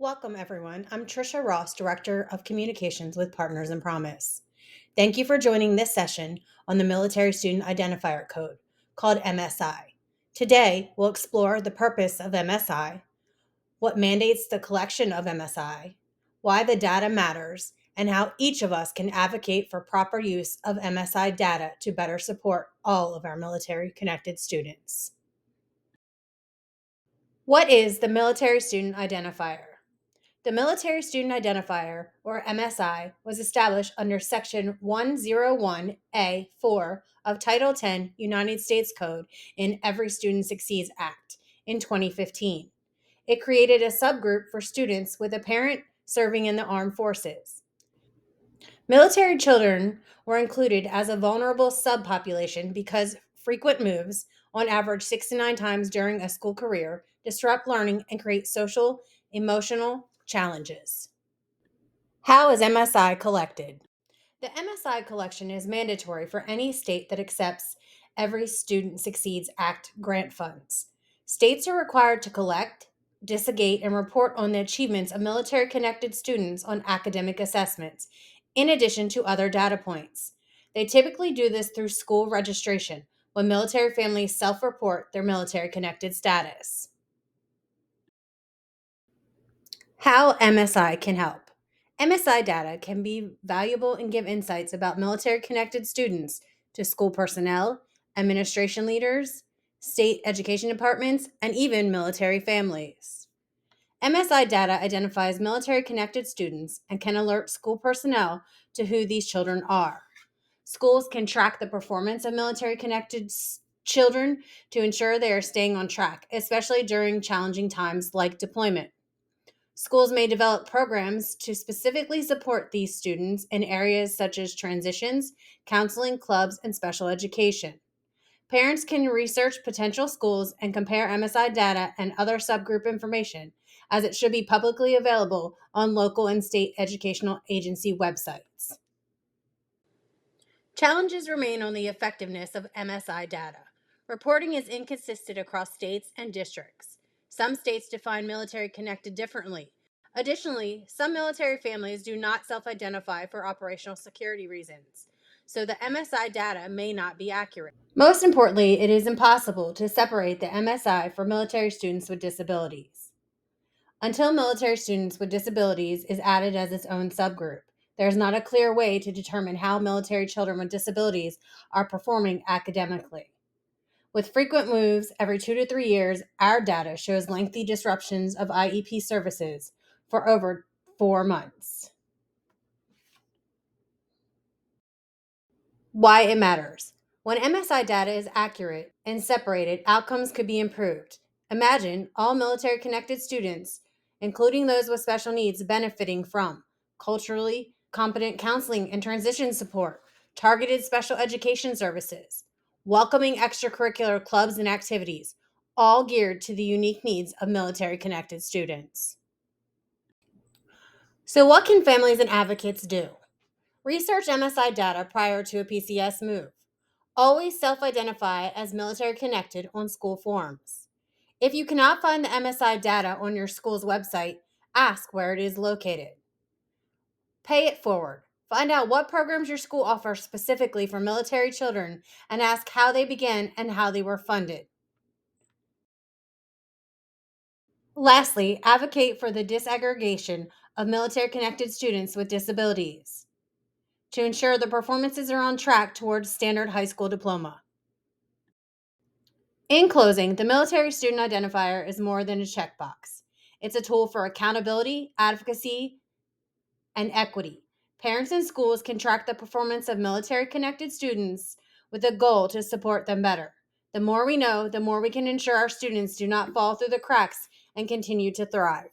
Welcome, everyone. I'm Trisha Ross, Director of Communications with Partners in Promise. Thank you for joining this session on the Military Student Identifier Code, called MSI. Today, we'll explore the purpose of MSI, what mandates the collection of MSI, why the data matters, and how each of us can advocate for proper use of MSI data to better support all of our military-connected students. What is the Military Student Identifier? The Military Student Identifier, or MSI, was established under Section 101A.4 of Title 10 United States Code in Every Student Succeeds Act in 2015. It created a subgroup for students with a parent serving in the armed forces. Military children were included as a vulnerable subpopulation because frequent moves, on average 6 to 9 times during a school career, disrupt learning and create social, emotional challenges. How is MSI collected? The MSI collection is mandatory for any state that accepts Every Student Succeeds Act grant funds. States are required to collect, disaggregate, and report on the achievements of military connected students on academic assessments, in addition to other data points. They typically do this through school registration, when military families self report their military connected status. How MSI can help. MSI data can be valuable and give insights about military connected students to school personnel, administration leaders, state education departments, and even military families. MSI data identifies military connected students and can alert school personnel to who these children are. Schools can track the performance of military connected children to ensure they are staying on track, especially during challenging times like deployment. Schools may develop programs to specifically support these students in areas such as transitions, counseling, clubs, and special education. Parents can research potential schools and compare MSI data and other subgroup information, as it should be publicly available on local and state educational agency websites. Challenges remain on the effectiveness of MSI data. Reporting is inconsistent across states and districts. Some states define military connected differently. Additionally, some military families do not self identify for operational security reasons, so the MSI data may not be accurate. Most importantly, it is impossible to separate the MSI for military students with disabilities. Until military students with disabilities is added as its own subgroup, there is not a clear way to determine how military children with disabilities are performing academically. With frequent moves every 2 to 3 years, our data shows lengthy disruptions of IEP services for over 4 months. Why it matters. When MSI data is accurate and separated, outcomes could be improved. Imagine all military connected students, including those with special needs, benefiting from culturally competent counseling and transition support, targeted special education services, welcoming extracurricular clubs and activities, all geared to the unique needs of military connected students. So, what can families and advocates do? Research MSI data prior to a PCS move. Always self identify as military connected on school forms. If you cannot find the MSI data on your school's website, ask where it is located. Pay it forward. Find out what programs your school offers specifically for military children and ask how they began and how they were funded. Lastly, advocate for the disaggregation of military connected students with disabilities to ensure the performances are on track towards standard high school diploma. In closing, the Military Student Identifier is more than a checkbox. It's a tool for accountability, advocacy, and equity. Parents and schools can track the performance of military connected students with a goal to support them better. The more we know, the more we can ensure our students do not fall through the cracks and continue to thrive.